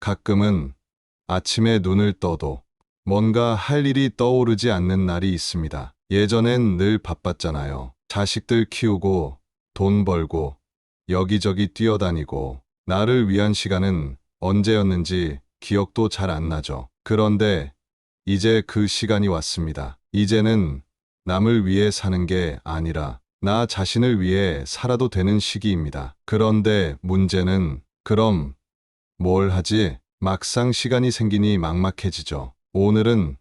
가끔은 아침에 눈을 떠도 뭔가 할 일이 떠오르지 않는 날이 있습니다. 예전엔 늘 바빴잖아요. 자식들 키우고 돈 벌고 여기저기 뛰어다니고 나를 위한 시간은 언제였는지 기억도 잘 안 나죠. 그런데 이제 그 시간이 왔습니다. 이제는 남을 위해 사는 게 아니라 나 자신을 위해 살아도 되는 시기입니다. 그런데 문제는 그럼 뭘 하지? 막상 시간이 생기니 막막해지죠. 오늘은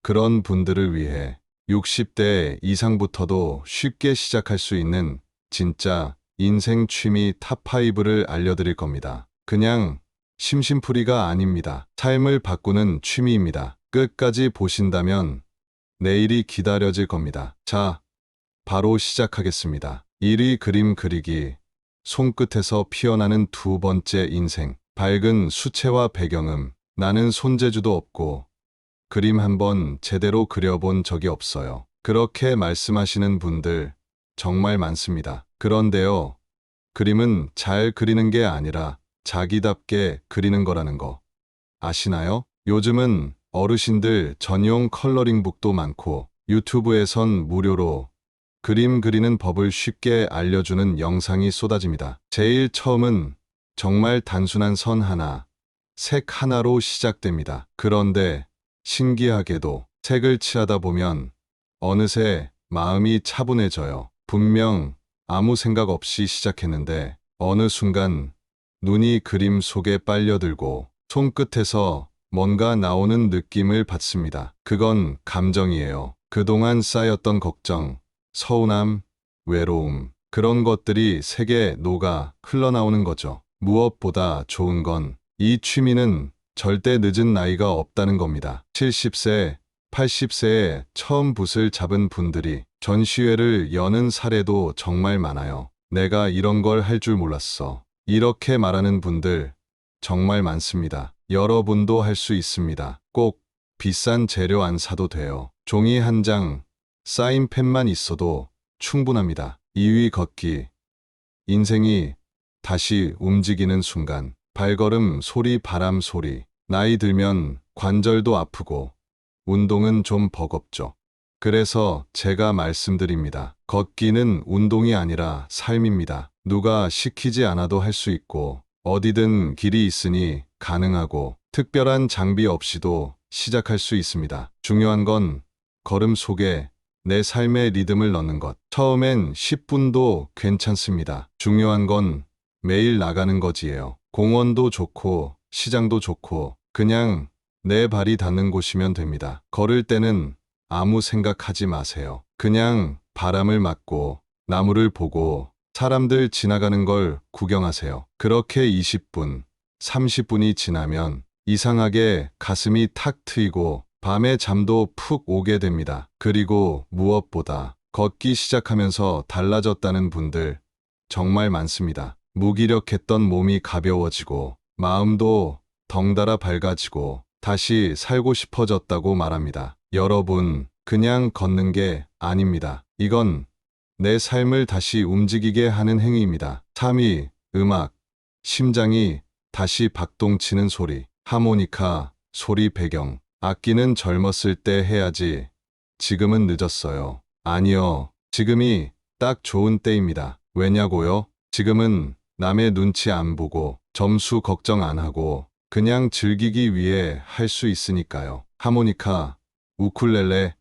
그런 분들을 위해 60대 이상부터도 쉽게 시작할 수 있는 진짜 인생 취미 탑5를 알려드릴 겁니다. 그냥 심심풀이가 아닙니다. 삶을 바꾸는 취미입니다. 끝까지 보신다면 내일이 기다려질 겁니다. 자, 바로 시작하겠습니다. 1위 그림 그리기. 손끝에서 피어나는 두 번째 인생. 밝은 수채화 배경음. 나는 손재주도 없고 그림 한번 제대로 그려본 적이 없어요. 그렇게 말씀하시는 분들 정말 많습니다. 그런데요, 그림은 잘 그리는 게 아니라 자기답게 그리는 거라는 거 아시나요? 요즘은 어르신들 전용 컬러링북도 많고 유튜브에선 무료로 그림 그리는 법을 쉽게 알려주는 영상이 쏟아집니다. 제일 처음은 정말 단순한 선 하나, 색 하나로 시작됩니다. 그런데 신기하게도 색을 칠하다 보면 어느새 마음이 차분해져요. 분명 아무 생각 없이 시작했는데 어느 순간 눈이 그림 속에 빨려들고 손끝에서 뭔가 나오는 느낌을 받습니다. 그건 감정이에요. 그동안 쌓였던 걱정, 서운함, 외로움, 그런 것들이 색에 녹아 흘러나오는 거죠. 무엇보다 좋은 건 이 취미는 절대 늦은 나이가 없다는 겁니다. 70세, 80세에 처음 붓을 잡은 분들이 전시회를 여는 사례도 정말 많아요. 내가 이런 걸 할 줄 몰랐어. 이렇게 말하는 분들 정말 많습니다. 여러분도 할 수 있습니다. 꼭 비싼 재료 안 사도 돼요. 종이 한 장, 사인펜만 있어도 충분합니다. 2위 걷기. 인생이 다시 움직이는 순간. 발걸음 소리, 바람 소리. 나이 들면 관절도 아프고 운동은 좀 버겁죠. 그래서 제가 말씀드립니다. 걷기는 운동이 아니라 삶입니다. 누가 시키지 않아도 할 수 있고 어디든 길이 있으니 가능하고 특별한 장비 없이도 시작할 수 있습니다. 중요한 건 걸음 속에 내 삶의 리듬을 넣는 것. 처음엔 10분도 괜찮습니다. 중요한 건 매일 나가는 거지예요. 공원도 좋고 시장도 좋고 그냥 내 발이 닿는 곳이면 됩니다. 걸을 때는 아무 생각하지 마세요. 그냥 바람을 맞고 나무를 보고 사람들 지나가는 걸 구경하세요. 그렇게 20분, 30분이 지나면 이상하게 가슴이 탁 트이고 밤에 잠도 푹 오게 됩니다. 그리고 무엇보다 걷기 시작하면서 달라졌다는 분들 정말 많습니다. 무기력했던 몸이 가벼워지고 마음도 덩달아 밝아지고 다시 살고 싶어졌다고 말합니다. 여러분, 그냥 걷는 게 아닙니다. 이건 내 삶을 다시 움직이게 하는 행위입니다. 3위, 음악. 심장이 다시 박동치는 소리. 하모니카, 소리 배경. 악기는 젊었을 때 해야지. 지금은 늦었어요. 아니요. 지금이 딱 좋은 때입니다. 왜냐고요? 지금은 남의 눈치 안 보고 점수 걱정 안 하고 그냥 즐기기 위해 할 수 있으니까요. 하모니카, 우쿨렐레,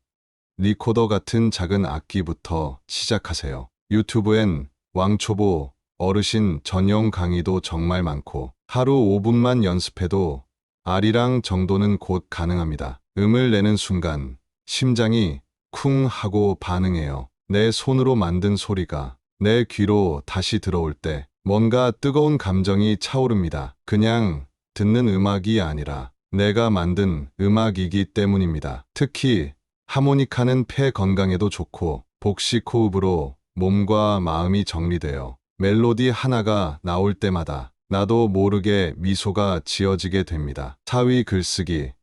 리코더 같은 작은 악기부터 시작하세요. 유튜브엔 왕초보, 어르신 전용 강의도 정말 많고 하루 5분만 연습해도 아리랑 정도는 곧 가능합니다. 음을 내는 순간 심장이 쿵 하고 반응해요. 내 손으로 만든 소리가 내 귀로 다시 들어올 때 뭔가 뜨거운 감정이 차오릅니다. 그냥 듣는 음악이 아니라 내가 만든 음악이기 때문입니다. 특히 하모니카는 폐 건강에도 좋고 복식 호흡으로 몸과 마음이 정리돼요. 멜로디 하나가 나올 때마다 나도 모르게 미소가 지어지게 됩니다. 4위 글쓰기.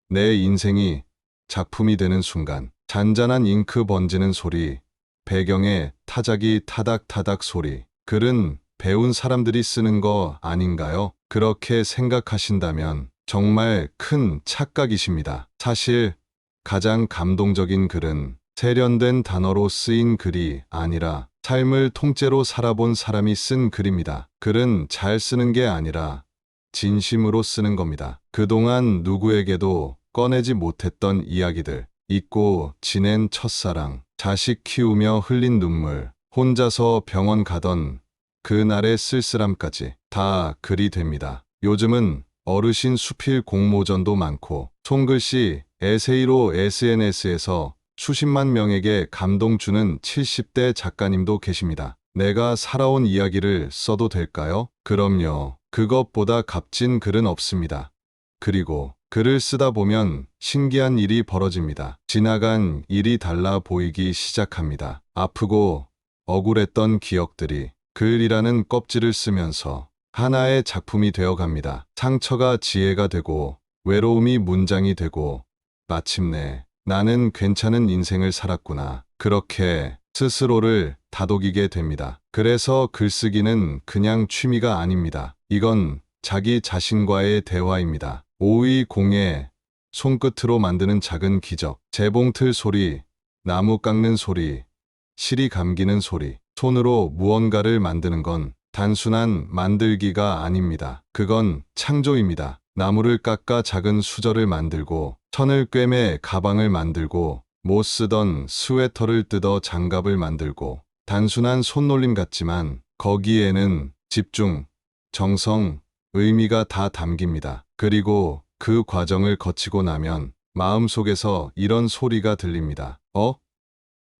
내 인생이 작품이 되는 순간 잔잔한 잉크 번지는 소리, 배경에 타자기 타닥타닥 소리. 글은 배운 사람들이 쓰는 거 아닌가요? 그렇게 생각하신다면 정말 큰 착각이십니다. 사실 가장 감동적인 글은 세련된 단어로 쓰인 글이 아니라 삶을 통째로 살아본 사람이 쓴 글입니다. 글은 잘 쓰는 게 아니라 진심으로 쓰는 겁니다. 그동안 누구에게도 꺼내지 못했던 이야기들, 잊고 지낸 첫사랑, 자식 키우며 흘린 눈물, 혼자서 병원 가던 그날의 쓸쓸함까지 다 글이 됩니다. 요즘은 어르신 수필 공모전도 많고 손글씨, 에세이로 SNS에서 수십만 명에게 감동 주는 70대 작가님도 계십니다. 내가 살아온 이야기를 써도 될까요? 그럼요. 그것보다 값진 글은 없습니다. 그리고 글을 쓰다 보면 신기한 일이 벌어집니다. 지나간 일이 달라 보이기 시작합니다. 아프고 억울했던 기억들이 글이라는 껍질을 쓰면서 하나의 작품이 되어 갑니다. 상처가 지혜가 되고 외로움이 문장이 되고 마침내 나는 괜찮은 인생을 살았구나. 그렇게 스스로를 다독이게 됩니다. 그래서 글쓰기는 그냥 취미가 아닙니다. 이건 자기 자신과의 대화입니다. 오이 공예, 손끝으로 만드는 작은 기적, 재봉틀 소리, 나무 깎는 소리, 실이 감기는 소리. 손으로 무언가를 만드는 건 단순한 만들기가 아닙니다. 그건 창조입니다. 나무를 깎아 작은 수저를 만들고, 천을 꿰매 가방을 만들고, 못 쓰던 스웨터를 뜯어 장갑을 만들고, 단순한 손놀림 같지만 거기에는 집중, 정성, 의미가 다 담깁니다. 그리고 그 과정을 거치고 나면 마음속에서 이런 소리가 들립니다.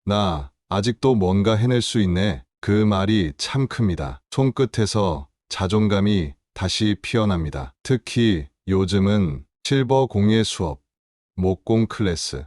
나 아직도 뭔가 해낼 수 있네. 그 말이 참 큽니다. 손끝에서 자존감이 다시 피어납니다. 특히 요즘은 실버 공예 수업, 목공 클래스,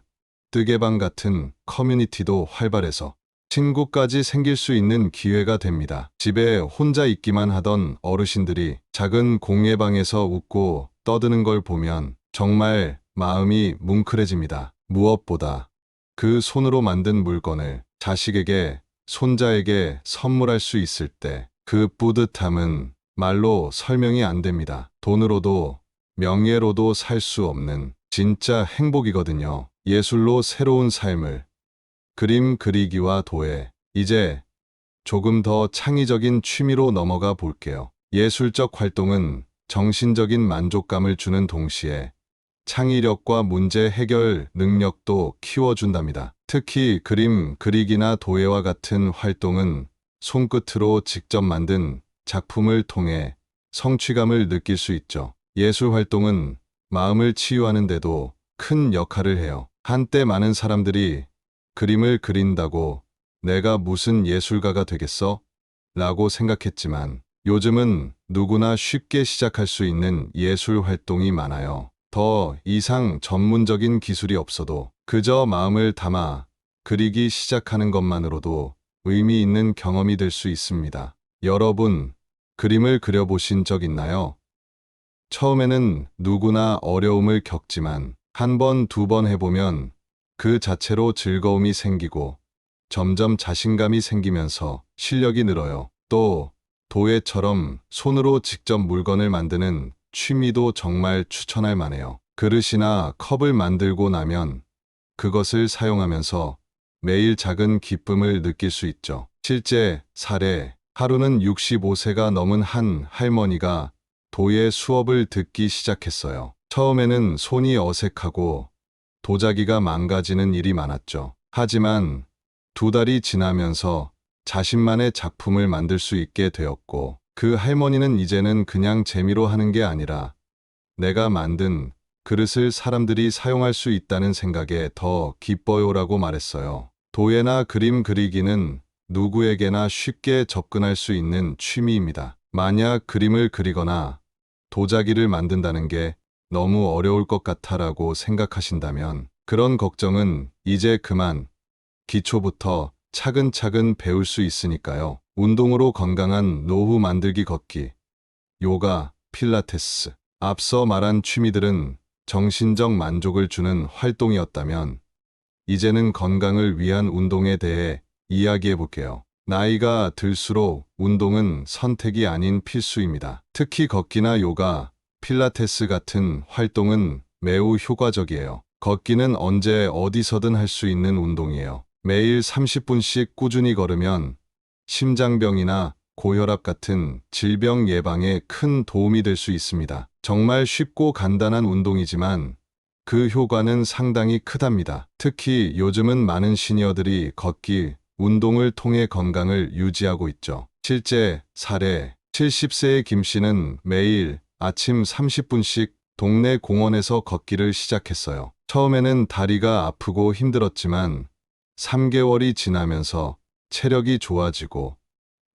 뜨개방 같은 커뮤니티도 활발해서 친구까지 생길 수 있는 기회가 됩니다. 집에 혼자 있기만 하던 어르신들이 작은 공예방에서 웃고 떠드는 걸 보면 정말 마음이 뭉클해집니다. 무엇보다 그 손으로 만든 물건을 자식에게, 손자에게 선물할 수 있을 때 그 뿌듯함은 말로 설명이 안 됩니다. 돈으로도 명예로도 살 수 없는 진짜 행복이거든요. 예술로 새로운 삶을, 그림 그리기와 도예, 이제 조금 더 창의적인 취미로 넘어가 볼게요. 예술적 활동은 정신적인 만족감을 주는 동시에 창의력과 문제 해결 능력도 키워준답니다. 특히 그림 그리기나 도예와 같은 활동은 손끝으로 직접 만든 작품을 통해 성취감을 느낄 수 있죠. 예술 활동은 마음을 치유하는 데도 큰 역할을 해요. 한때 많은 사람들이 그림을 그린다고 내가 무슨 예술가가 되겠어? 라고 생각했지만 요즘은 누구나 쉽게 시작할 수 있는 예술 활동이 많아요. 더 이상 전문적인 기술이 없어도 그저 마음을 담아 그리기 시작하는 것만으로도 의미 있는 경험이 될 수 있습니다. 여러분, 그림을 그려보신 적 있나요? 처음에는 누구나 어려움을 겪지만 한 번, 두 번 해보면 그 자체로 즐거움이 생기고 점점 자신감이 생기면서 실력이 늘어요. 또 도예처럼 손으로 직접 물건을 만드는 취미도 정말 추천할 만해요. 그릇이나 컵을 만들고 나면 그것을 사용하면서 매일 작은 기쁨을 느낄 수 있죠. 실제 사례, 하루는 65세가 넘은 한 할머니가 도예 수업을 듣기 시작했어요. 처음에는 손이 어색하고 도자기가 망가지는 일이 많았죠. 하지만 2달이 지나면서 자신만의 작품을 만들 수 있게 되었고, 그 할머니는 이제는 그냥 재미로 하는 게 아니라 내가 만든 그릇을 사람들이 사용할 수 있다는 생각에 더 기뻐요라고 말했어요. 도예나 그림 그리기는 누구에게나 쉽게 접근할 수 있는 취미입니다. 만약 그림을 그리거나 도자기를 만든다는 게 너무 어려울 것 같아라고 생각하신다면 그런 걱정은 이제 그만, 기초부터 차근차근 배울 수 있으니까요. 운동으로 건강한 노후 만들기 걷기, 요가, 필라테스. 앞서 말한 취미들은 정신적 만족을 주는 활동이었다면 이제는 건강을 위한 운동에 대해 이야기해 볼게요. 나이가 들수록 운동은 선택이 아닌 필수입니다. 특히 걷기나 요가, 필라테스 같은 활동은 매우 효과적이에요. 걷기는 언제 어디서든 할 수 있는 운동이에요. 매일 30분씩 꾸준히 걸으면 심장병이나 고혈압 같은 질병 예방에 큰 도움이 될 수 있습니다. 정말 쉽고 간단한 운동이지만 그 효과는 상당히 크답니다. 특히 요즘은 많은 시니어들이 걷기, 운동을 통해 건강을 유지하고 있죠. 실제 사례 70세의 김 씨는 매일 아침 30분씩 동네 공원에서 걷기를 시작했어요. 처음에는 다리가 아프고 힘들었지만 3개월이 지나면서 체력이 좋아지고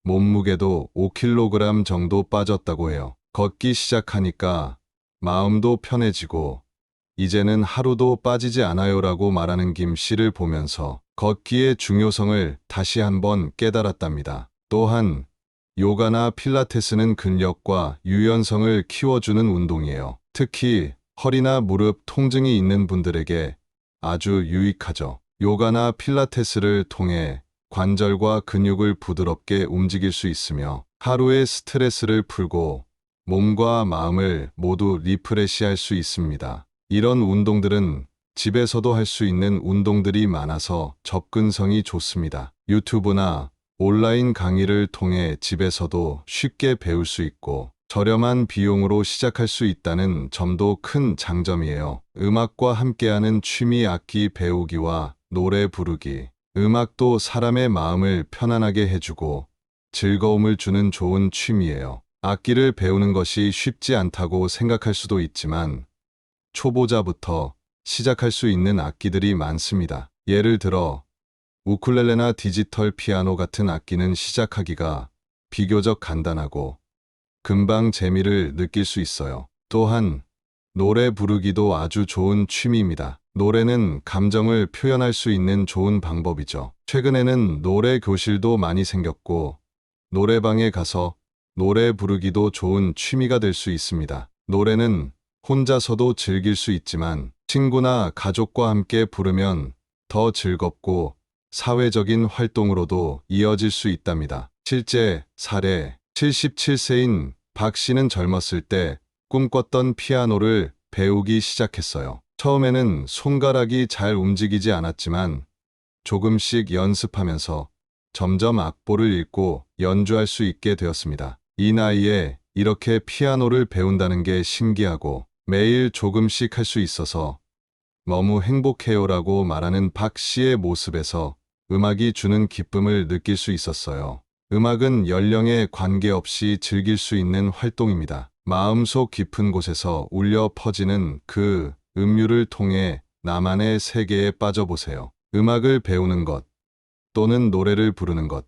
몸무게도 5kg 정도 빠졌다고 해요. 걷기 시작하니까 마음도 편해지고 이제는 하루도 빠지지 않아요라고 말하는 김 씨를 보면서 걷기의 중요성을 다시 한번 깨달았답니다. 또한 요가나 필라테스는 근력과 유연성을 키워주는 운동이에요. 특히 허리나 무릎 통증이 있는 분들에게 아주 유익하죠. 요가나 필라테스를 통해 관절과 근육을 부드럽게 움직일 수 있으며 하루의 스트레스를 풀고 몸과 마음을 모두 리프레시할 수 있습니다. 이런 운동들은 집에서도 할 수 있는 운동들이 많아서 접근성이 좋습니다. 유튜브나 온라인 강의를 통해 집에서도 쉽게 배울 수 있고 저렴한 비용으로 시작할 수 있다는 점도 큰 장점이에요. 음악과 함께하는 취미 악기 배우기와 노래 부르기. 음악도 사람의 마음을 편안하게 해주고 즐거움을 주는 좋은 취미예요. 악기를 배우는 것이 쉽지 않다고 생각할 수도 있지만 초보자부터 시작할 수 있는 악기들이 많습니다. 예를 들어 우쿨렐레나 디지털 피아노 같은 악기는 시작하기가 비교적 간단하고 금방 재미를 느낄 수 있어요. 또한 노래 부르기도 아주 좋은 취미입니다. 노래는 감정을 표현할 수 있는 좋은 방법이죠. 최근에는 노래 교실도 많이 생겼고 노래방에 가서 노래 부르기도 좋은 취미가 될 수 있습니다. 노래는 혼자서도 즐길 수 있지만 친구나 가족과 함께 부르면 더 즐겁고 사회적인 활동으로도 이어질 수 있답니다. 실제 사례 77세인 박 씨는 젊었을 때 꿈꿨던 피아노를 배우기 시작했어요. 처음에는 손가락이 잘 움직이지 않았지만 조금씩 연습하면서 점점 악보를 읽고 연주할 수 있게 되었습니다. 이 나이에 이렇게 피아노를 배운다는 게 신기하고 매일 조금씩 할 수 있어서 너무 행복해요라고 말하는 박 씨의 모습에서 음악이 주는 기쁨을 느낄 수 있었어요. 음악은 연령에 관계없이 즐길 수 있는 활동입니다. 마음속 깊은 곳에서 울려 퍼지는 그 음율을 통해 나만의 세계에 빠져보세요. 음악을 배우는 것 또는 노래를 부르는 것,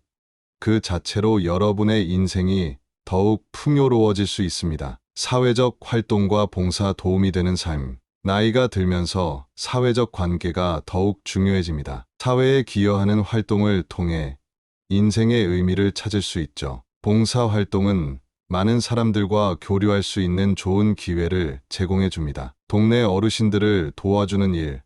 그 자체로 여러분의 인생이 더욱 풍요로워질 수 있습니다. 사회적 활동과 봉사 도움이 되는 삶. 나이가 들면서 사회적 관계가 더욱 중요해집니다. 사회에 기여하는 활동을 통해 인생의 의미를 찾을 수 있죠. 봉사 활동은 많은 사람들과 교류할 수 있는 좋은 기회를 제공해 줍니다. 동네 어르신들을 도와주는 일,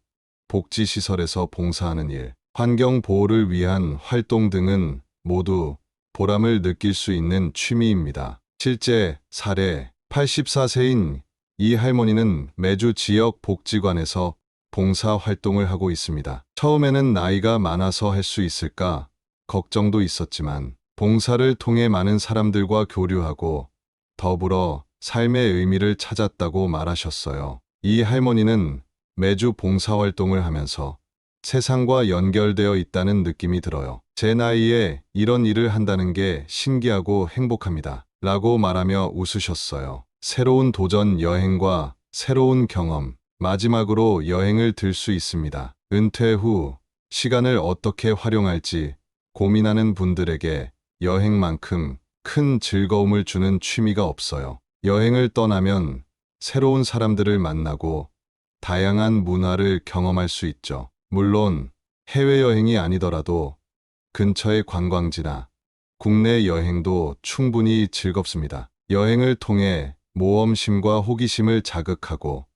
복지시설에서 봉사하는 일, 환경 보호를 위한 활동 등은 모두 보람을 느낄 수 있는 취미입니다. 실제 사례 84세인 이 할머니는 매주 지역 복지관에서 봉사 활동을 하고 있습니다. 처음에는 나이가 많아서 할 수 있을까 걱정도 있었지만 봉사를 통해 많은 사람들과 교류하고 더불어 삶의 의미를 찾았다고 말하셨어요. 이 할머니는 매주 봉사활동을 하면서 세상과 연결되어 있다는 느낌이 들어요. 제 나이에 이런 일을 한다는 게 신기하고 행복합니다. 라고 말하며 웃으셨어요. 새로운 도전 여행과 새로운 경험, 마지막으로 여행을 들 수 있습니다. 은퇴 후 시간을 어떻게 활용할지 고민하는 분들에게 여행만큼 큰 즐거움을 주는 취미가 없어요. 여행을 떠나면 새로운 사람들을 만나고 다양한 문화를 경험할 수 있죠. 물론 해외여행이 아니더라도 근처의 관광지나 국내 여행도 충분히 즐겁습니다. 여행을 통해 모험심과 호기심을 자극하고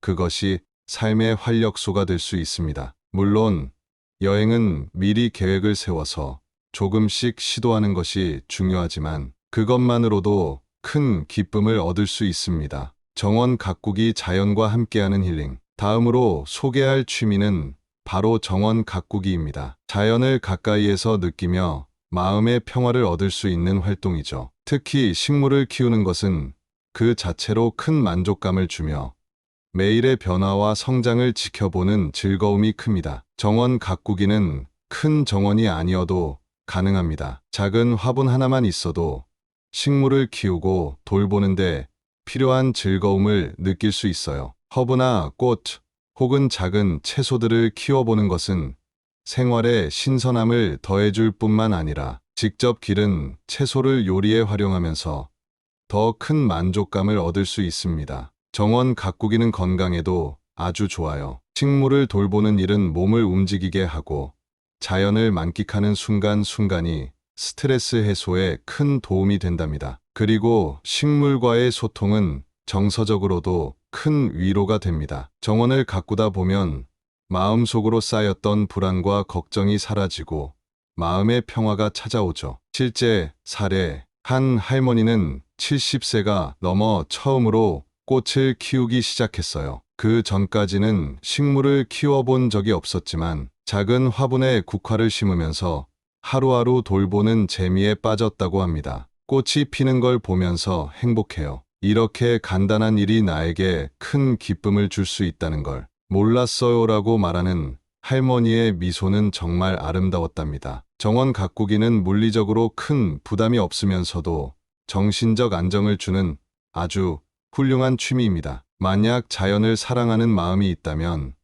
그것이 삶의 활력소가 될 수 있습니다. 물론 여행은 미리 계획을 세워서 조금씩 시도하는 것이 중요하지만 그것만으로도 큰 기쁨을 얻을 수 있습니다. 정원 가꾸기 자연과 함께하는 힐링. 다음으로 소개할 취미는 바로 정원 가꾸기입니다. 자연을 가까이에서 느끼며 마음의 평화를 얻을 수 있는 활동이죠. 특히 식물을 키우는 것은 그 자체로 큰 만족감을 주며 매일의 변화와 성장을 지켜보는 즐거움이 큽니다. 정원 가꾸기는 큰 정원이 아니어도 가능합니다. 작은 화분 하나만 있어도 식물을 키우고 돌보는데 필요한 즐거움을 느낄 수 있어요. 허브나 꽃 혹은 작은 채소들을 키워보는 것은 생활에 신선함을 더해줄 뿐만 아니라 직접 기른 채소를 요리에 활용하면서 더 큰 만족감을 얻을 수 있습니다. 정원 가꾸기는 건강에도 아주 좋아요. 식물을 돌보는 일은 몸을 움직이게 하고 자연을 만끽하는 순간순간이 스트레스 해소에 큰 도움이 된답니다. 그리고 식물과의 소통은 정서적으로도 큰 위로가 됩니다. 정원을 가꾸다 보면 마음속으로 쌓였던 불안과 걱정이 사라지고 마음의 평화가 찾아오죠. 실제 사례, 한 할머니는 70세가 넘어 처음으로 꽃을 키우기 시작했어요. 그 전까지는 식물을 키워본 적이 없었지만 작은 화분에 국화를 심으면서 하루하루 돌보는 재미에 빠졌다고 합니다. 꽃이 피는 걸 보면서 행복해요. 이렇게 간단한 일이 나에게 큰 기쁨을 줄 수 있다는 걸 몰랐어요라고 말하는 할머니의 미소는 정말 아름다웠답니다. 정원 가꾸기는 물리적으로 큰 부담이 없으면서도 정신적 안정을 주는 아주 훌륭한 취미입니다. 만약 자연을 사랑하는 마음이 있다면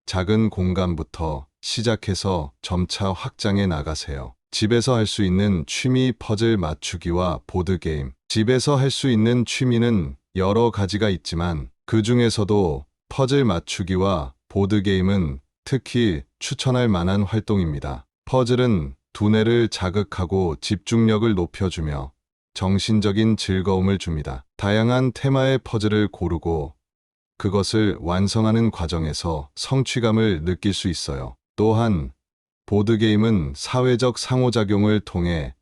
작은 공간부터 시작해서 점차 확장해 나가세요. 집에서 할 수 있는 취미 퍼즐 맞추기와 보드게임. 집에서 할 수 있는 취미는 여러 가지가 있지만 그 중에서도 퍼즐 맞추기와 보드게임은 특히 추천할 만한 활동입니다. 퍼즐은 두뇌를 자극하고 집중력을 높여주며 정신적인 즐거움을 줍니다. 다양한 테마의 퍼즐을 고르고 그것을 완성하는 과정에서 성취감을 느낄 수 있어요. 또한 보드게임은 사회적 상호작용을 통해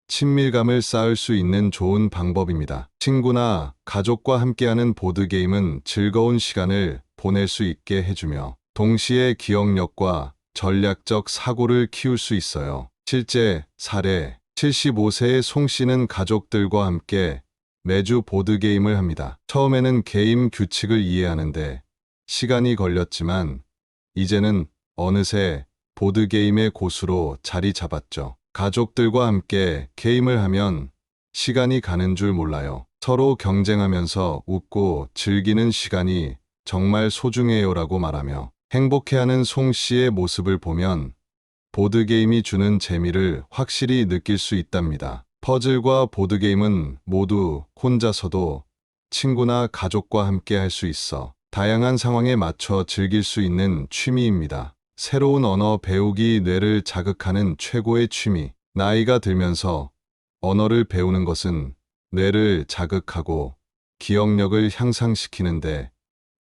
친밀감을 쌓을 수 있는 좋은 방법입니다. 친구나 가족과 함께하는 보드게임은 즐거운 시간을 보낼 수 있게 해주며 동시에 기억력과 전략적 사고를 키울 수 있어요. 실제 사례, 75세의 송 씨는 가족들과 함께 매주 보드게임을 합니다. 처음에는 게임 규칙을 이해하는데 시간이 걸렸지만 이제는 어느새 보드게임의 고수로 자리 잡았죠. 가족들과 함께 게임을 하면 시간이 가는 줄 몰라요. 서로 경쟁하면서 웃고 즐기는 시간이 정말 소중해요라고 말하며 행복해하는 송 씨의 모습을 보면 보드게임이 주는 재미를 확실히 느낄 수 있답니다. 퍼즐과 보드게임은 모두 혼자서도 친구나 가족과 함께 할 수 있어 다양한 상황에 맞춰 즐길 수 있는 취미입니다. 새로운 언어 배우기 뇌를 자극하는 최고의 취미. 나이가 들면서 언어를 배우는 것은 뇌를 자극하고 기억력을 향상시키는데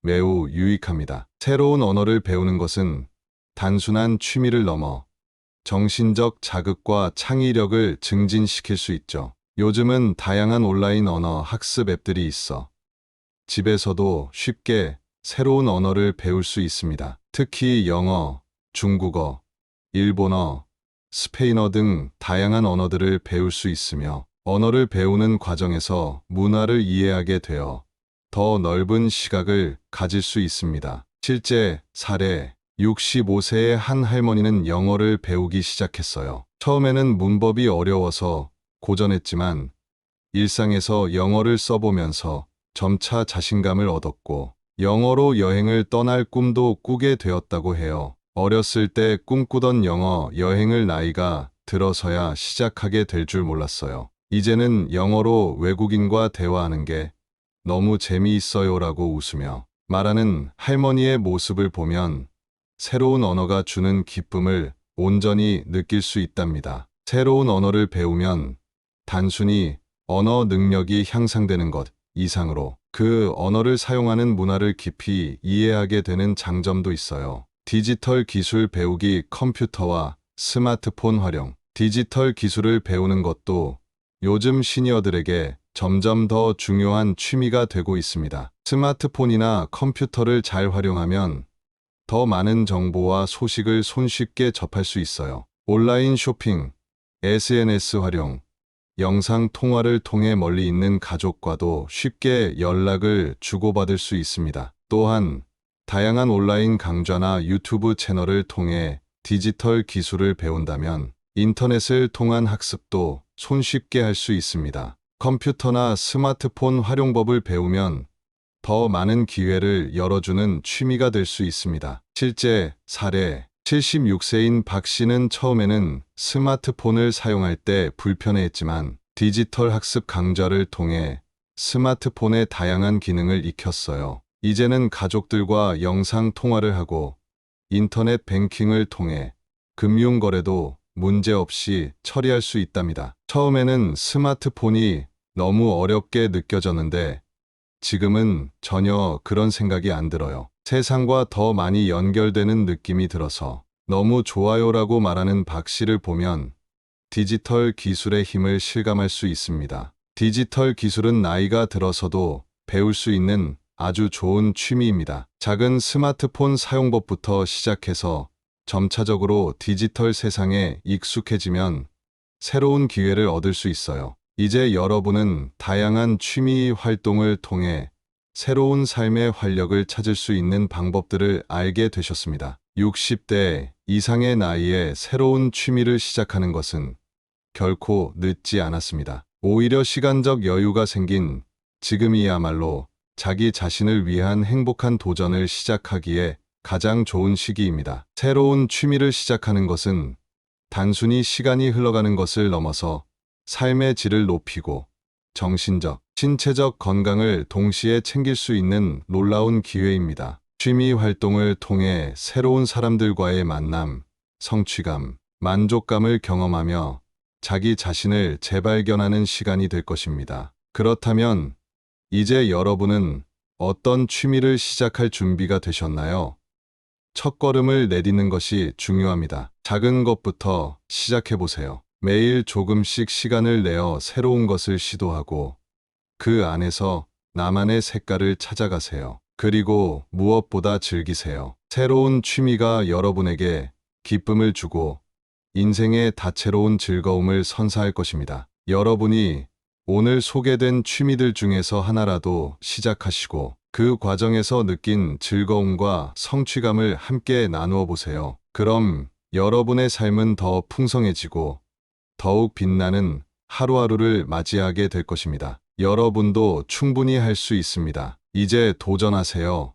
매우 유익합니다. 새로운 언어를 배우는 것은 단순한 취미를 넘어 정신적 자극과 창의력을 증진시킬 수 있죠. 요즘은 다양한 온라인 언어 학습 앱들이 있어 집에서도 쉽게 새로운 언어를 배울 수 있습니다. 특히 영어, 중국어, 일본어, 스페인어 등 다양한 언어들을 배울 수 있으며 언어를 배우는 과정에서 문화를 이해하게 되어 더 넓은 시각을 가질 수 있습니다. 실제 사례, 65세의 한 할머니는 영어를 배우기 시작했어요. 처음에는 문법이 어려워서 고전했지만 일상에서 영어를 써보면서 점차 자신감을 얻었고 영어로 여행을 떠날 꿈도 꾸게 되었다고 해요. 어렸을 때 꿈꾸던 영어 여행을 나이가 들어서야 시작하게 될 줄 몰랐어요. 이제는 영어로 외국인과 대화하는 게 너무 재미있어요라고 웃으며 말하는 할머니의 모습을 보면 새로운 언어가 주는 기쁨을 온전히 느낄 수 있답니다. 새로운 언어를 배우면 단순히 언어 능력이 향상되는 것 이상으로 그 언어를 사용하는 문화를 깊이 이해하게 되는 장점도 있어요. 디지털 기술 배우기 컴퓨터와 스마트폰 활용. 디지털 기술을 배우는 것도 요즘 시니어들에게 점점 더 중요한 취미가 되고 있습니다. 스마트폰이나 컴퓨터를 잘 활용하면 더 많은 정보와 소식을 손쉽게 접할 수 있어요. 온라인 쇼핑, SNS 활용, 영상 통화를 통해 멀리 있는 가족과도 쉽게 연락을 주고받을 수 있습니다. 또한 다양한 온라인 강좌나 유튜브 채널을 통해 디지털 기술을 배운다면 인터넷을 통한 학습도 손쉽게 할 수 있습니다. 컴퓨터나 스마트폰 활용법을 배우면 더 많은 기회를 열어주는 취미가 될 수 있습니다. 실제 사례 76세인 박 씨는 처음에는 스마트폰을 사용할 때 불편해했지만 디지털 학습 강좌를 통해 스마트폰의 다양한 기능을 익혔어요. 이제는 가족들과 영상 통화를 하고 인터넷 뱅킹을 통해 금융 거래도 문제없이 처리할 수 있답니다. 처음에는 스마트폰이 너무 어렵게 느껴졌는데 지금은 전혀 그런 생각이 안 들어요. 세상과 더 많이 연결되는 느낌이 들어서 너무 좋아요라고 말하는 박 씨를 보면 디지털 기술의 힘을 실감할 수 있습니다. 디지털 기술은 나이가 들어서도 배울 수 있는 아주 좋은 취미입니다. 작은 스마트폰 사용법부터 시작해서 점차적으로 디지털 세상에 익숙해지면 새로운 기회를 얻을 수 있어요. 이제 여러분은 다양한 취미 활동을 통해 새로운 삶의 활력을 찾을 수 있는 방법들을 알게 되셨습니다. 60대 이상의 나이에 새로운 취미를 시작하는 것은 결코 늦지 않았습니다. 오히려 시간적 여유가 생긴 지금이야말로 자기 자신을 위한 행복한 도전을 시작하기에 가장 좋은 시기입니다. 새로운 취미를 시작하는 것은 단순히 시간이 흘러가는 것을 넘어서 삶의 질을 높이고 정신적, 신체적 건강을 동시에 챙길 수 있는 놀라운 기회입니다. 취미 활동을 통해 새로운 사람들과의 만남, 성취감, 만족감을 경험하며 자기 자신을 재발견하는 시간이 될 것입니다. 그렇다면 이제 여러분은 어떤 취미를 시작할 준비가 되셨나요? 첫걸음을 내딛는 것이 중요합니다. 작은 것부터 시작해보세요. 매일 조금씩 시간을 내어 새로운 것을 시도하고 그 안에서 나만의 색깔을 찾아가세요. 그리고 무엇보다 즐기세요. 새로운 취미가 여러분에게 기쁨을 주고 인생의 다채로운 즐거움을 선사할 것입니다. 여러분이 오늘 소개된 취미들 중에서 하나라도 시작하시고 그 과정에서 느낀 즐거움과 성취감을 함께 나누어 보세요. 그럼 여러분의 삶은 더 풍성해지고 더욱 빛나는 하루하루를 맞이하게 될 것입니다. 여러분도 충분히 할 수 있습니다. 이제 도전하세요.